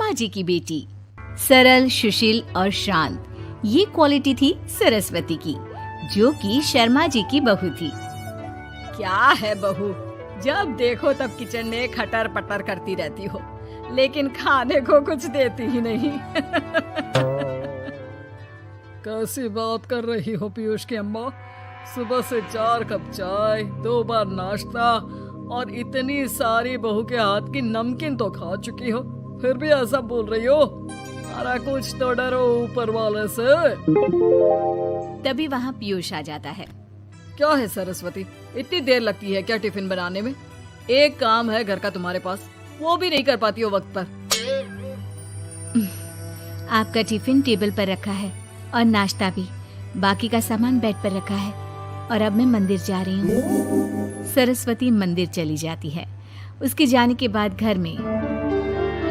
शर्मा जी की बेटी। सरल, सुशील और शांत, ये क्वालिटी थी सरस्वती की, जो कि शर्मा जी की बहू थी। क्या है बहू, जब देखो तब किचन में खटर पटर करती रहती हो, लेकिन खाने को कुछ देती ही नहीं। कैसी बात कर रही हो पीयूष की अम्मा? सुबह से 4 कप चाय, 2 बार नाश्ता और इतनी सारी बहू के हाथ की नमकीन तो खा चुकी हो, फिर भी ऐसा बोल रही हो? अरे कुछ तो डरो ऊपर वाले से। तभी वहाँ पीयूष आ जाता है। क्या है सरस्वती, इतनी देर लगती है क्या टिफिन बनाने में? एक काम है घर का तुम्हारे पास, वो भी नहीं कर पाती हो वक्त पर। आपका टिफिन टेबल पर रखा है और नाश्ता भी, बाकी का सामान बेड पर रखा है और अब मैं मंदिर जा रही हूँ। सरस्वती मंदिर चली जाती है। उसके जाने के बाद घर में,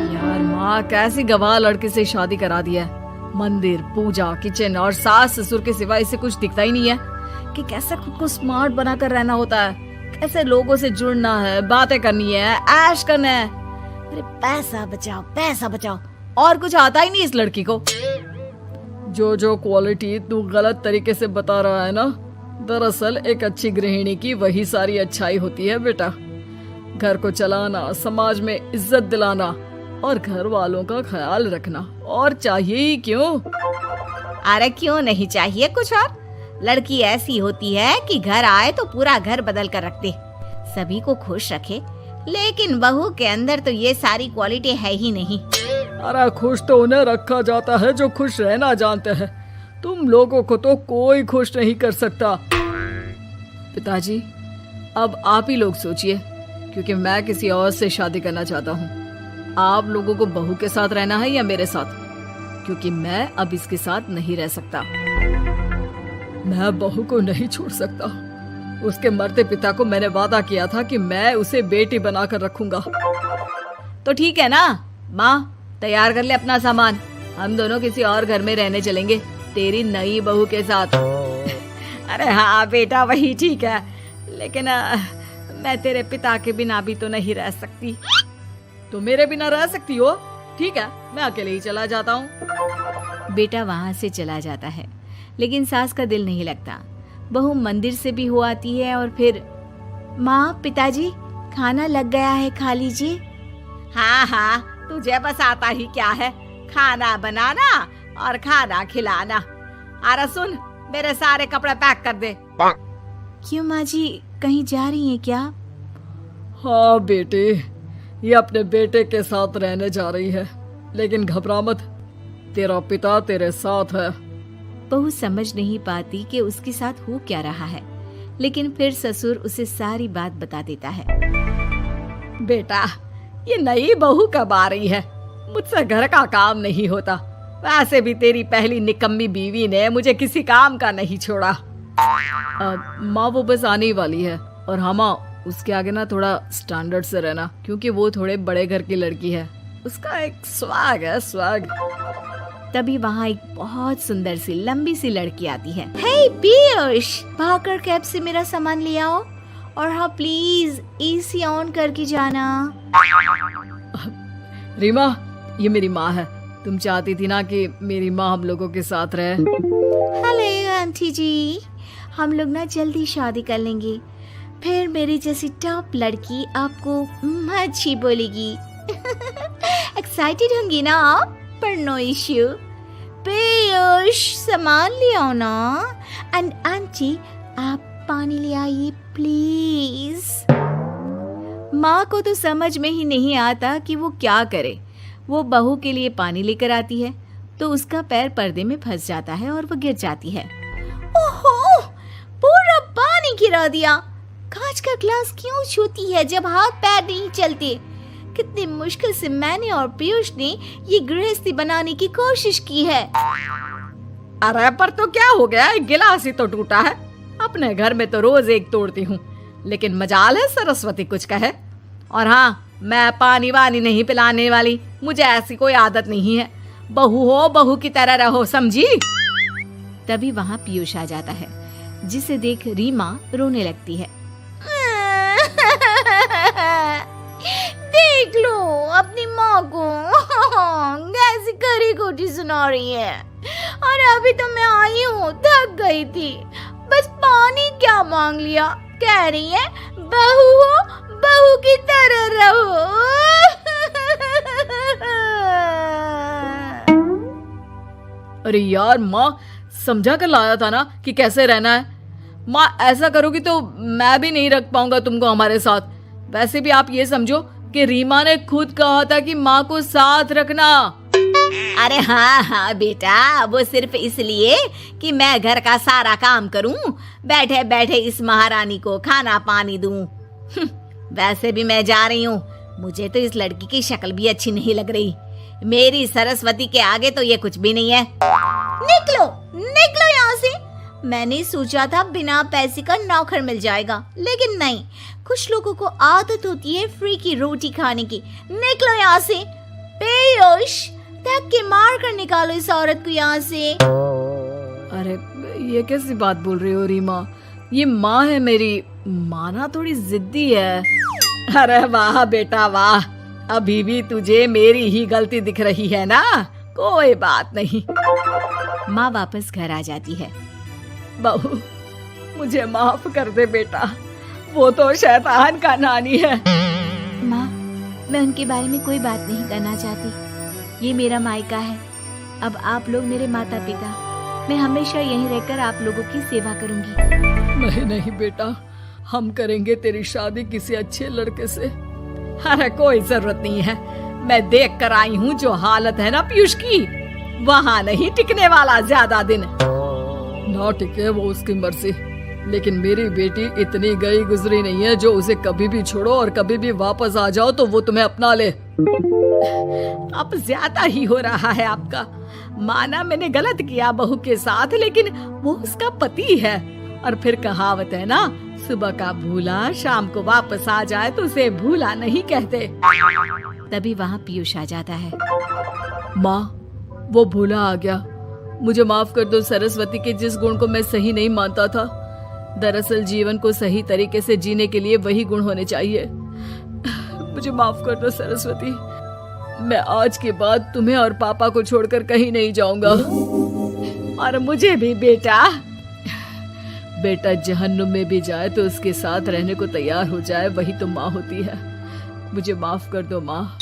यार माँ कैसी गवाह लड़के से शादी करा दिया है। मंदिर, पूजा, किचन और सास ससुर के सिवा इसे कुछ दिखता ही नहीं है कि कैसे खुद को स्मार्ट बनाकर रहना होता है, कैसे लोगों से जुड़ना है, बातें करनी है, ऐश करना है। अरे पैसा बचाओ, पैसा बचाओ, और कुछ आता ही नहीं इस लड़की को। जो क्वालिटी तू गलत तरीके से बता रहा है ना, दरअसल एक अच्छी गृहिणी की वही सारी अच्छाई होती है बेटा। घर को चलाना, समाज में इज्जत दिलाना और घर वालों का ख्याल रखना, और चाहिए ही क्यों? अरे क्यों नहीं चाहिए कुछ और? लड़की ऐसी होती है कि घर आए तो पूरा घर बदल कर रख दे, सभी को खुश रखे, लेकिन बहू के अंदर तो ये सारी क्वालिटी है ही नहीं। अरे खुश तो उन्हें रखा जाता है जो खुश रहना जानते हैं, तुम लोगों को तो कोई खुश नहीं कर सकता। पिताजी अब आप ही लोग सोचिए, क्योंकि मैं किसी और से शादी करना चाहता हूँ। आप लोगों को बहू के साथ रहना है या मेरे साथ? क्योंकि मैं अब इसके साथ नहीं रह सकता। मैं बहू को नहीं छोड़ सकता। उसके मरते पिता को मैंने वादा किया था कि मैं उसे बेटी बनाकर रखूंगा। तो ठीक है ना माँ, तैयार कर ले अपना सामान, हम दोनों किसी और घर में रहने चलेंगे तेरी नई बहू के साथ। अरे हाँ बेटा, वही ठीक है, लेकिन मैं तेरे पिता के बिना भी तो नहीं रह सकती। तो मेरे बिना रह सकती हो? ठीक है, मैं अकेले ही चला जाता हूँ। बेटा वहाँ से चला जाता है, लेकिन सास का दिल नहीं लगता। बहू मंदिर से भी हो आती है और फिर, माँ पिताजी खाना लग गया है, खा लीजिए। हाँ हाँ, तुझे बस आता ही क्या है, खाना बनाना और खाना खिलाना। अरे सुन, मेरे सारे कपड़े पैक कर दे। क्यों माँ जी, कहीं जा रही हैं क्या? हाँ बेटे, ये अपने बेटे के साथ रहने जा रही है, लेकिन घबरा मत, तेरा पिता तेरे साथ है। बहू समझ नहीं पाती कि उसके साथ हो क्या रहा है, लेकिन फिर ससुर उसे सारी बात बता देता है। बेटा, ये नई बहू कब आ रही है? मुझसे घर का काम नहीं होता, वैसे भी तेरी पहली निकम्मी बीवी ने मुझे किसी काम का नहीं छोड़ा। माँ वो बस आने ही वाली है, और हाँ माँ, उसके आगे ना थोड़ा स्टैंडर्ड से रहना, क्योंकि वो थोड़े बड़े घर की लड़की है, उसका एक स्वैग है, स्वैग। तभी वहाँ एक बहुत सुंदर सी लंबी सी लड़की आती है। हे पीयूष, भागकर कैब से मेरा सामान ले आओ, और हाँ प्लीज एसी ऑन करके जाना। रीमा, ये मेरी माँ है, तुम चाहती थी ना कि मेरी माँ हम लोगों के साथ रहे। हेलो आंटी जी, हम लोग ना जल्दी शादी कर लेंगे, फिर मेरी जैसी टॉप लड़की आपको अच्छी बोलेगी। एक्साइटेड होंगी ना आप? पर नो इश्यू। पीयूष सामान ले आओ ना, एंड आंटी आप पानी ले आइए प्लीज। माँ को तो समझ में ही नहीं आता कि वो क्या करे। वो बहू के लिए पानी लेकर आती है तो उसका पैर पर्दे में फंस जाता है और वो गिर जाती है। ओहो, पूरा पानी गिरा दिया। कांच का ग्लास क्यों छूती है जब हाथ पैर नहीं चलते? कितनी मुश्किल से मैंने और पीयूष ने ये गृहस्थी बनाने की कोशिश की है। अरे पर तो क्या हो गया, एक गिलास ही तो टूटा है। अपने घर में तो रोज एक तोड़ती हूँ, लेकिन मजाल है सरस्वती कुछ कहे। और हाँ, मैं पानी वानी नहीं पिलाने वाली, मुझे ऐसी कोई आदत नहीं है। बहू हो बहू की तरह रहो, समझी? तभी वहाँ पीयूष आ जाता है, जिसे देख रीमा रोने लगती है। देख लो अपनी माँ को, छोटी सुना रही है। और अभी तो मैं आई हूँ, थक गई थी, बस पानी क्या मांग लिया। कह रही है बहू हो, बहू की तरह रहो। अरे यार माँ, समझा कर लाया था ना कि कैसे रहना है। माँ ऐसा करोगी तो मैं भी नहीं रख पाऊंगा तुमको हमारे साथ। वैसे भी आप ये समझो कि रीमा ने खुद कहा था कि माँ को साथ रखना। अरे हाँ हाँ बेटा, वो सिर्फ इसलिए कि मैं घर का सारा काम करूं, बैठे बैठे इस महारानी को खाना पानी दूं। वैसे भी मैं जा रही हूँ, मुझे तो इस लड़की की शक्ल भी अच्छी नहीं लग रही। मेरी सरस्वती के आगे तो ये कुछ भी नहीं है। निकलो निकलो यहाँ से। मैंने सोचा था बिना पैसे का नौकर मिल जाएगा, लेकिन नहीं, कुछ लोगों को आदत होती है फ्री की रोटी खाने की। निकलो यहाँ से। बेहोश, धक के मार कर निकालो इस औरत को यहाँ से। अरे ये कैसी बात बोल रही हो रीमा, ये माँ है मेरी। माँ ना थोड़ी जिद्दी है। अरे वाह बेटा वाह, अभी भी तुझे मेरी ही गलती दिख रही है ना। कोई बात नहीं। माँ वापस घर आ जाती है। बहू, मुझे माफ कर दे बेटा, वो तो शैतान का नानी है। माँ, मैं उनके बारे में कोई बात नहीं करना चाहती। ये मेरा मायका है। अब आप लोग मेरे माता पिता। मैं हमेशा यहीं रहकर आप लोगों की सेवा करूंगी। नहीं नहीं बेटा, हम करेंगे तेरी शादी किसी अच्छे लड़के से। अरे कोई जरूरत नहीं है, मैं देख कर आई हूँ जो हालत है ना पीयूष की, वहाँ नहीं टिकने वाला ज्यादा दिन। ना टिके वो उसकी मर्जी, लेकिन मेरी बेटी इतनी गई गुजरी नहीं है जो उसे कभी भी छोड़ो और कभी भी वापस आ जाओ तो वो तुम्हें अपना ले। अब ज्यादा ही हो रहा है आपका। माना मैंने गलत किया बहू के साथ, लेकिन वो उसका पति है। और फिर कहावत है ना, सुबह का भूला शाम को वापस आ जाए तो उसे भूला नहीं कहते। तभी वहाँ पीयूष आ जाता है। माँ, वो भूला आ गया, मुझे माफ कर दो। सरस्वती के जिस गुण को मैं सही नहीं मानता था, दरअसल जीवन को सही तरीके से जीने के लिए वही गुण होने चाहिए। मुझे माफ कर दो सरस्वती। मैं आज के बाद तुम्हें और पापा को छोड़कर कहीं नहीं जाऊंगा। और मुझे भी बेटा। बेटा जहन्नुम में भी जाए तो उसके साथ रहने को तैयार हो जाए, वही तो माँ होती है। मुझे माफ कर दो माँ।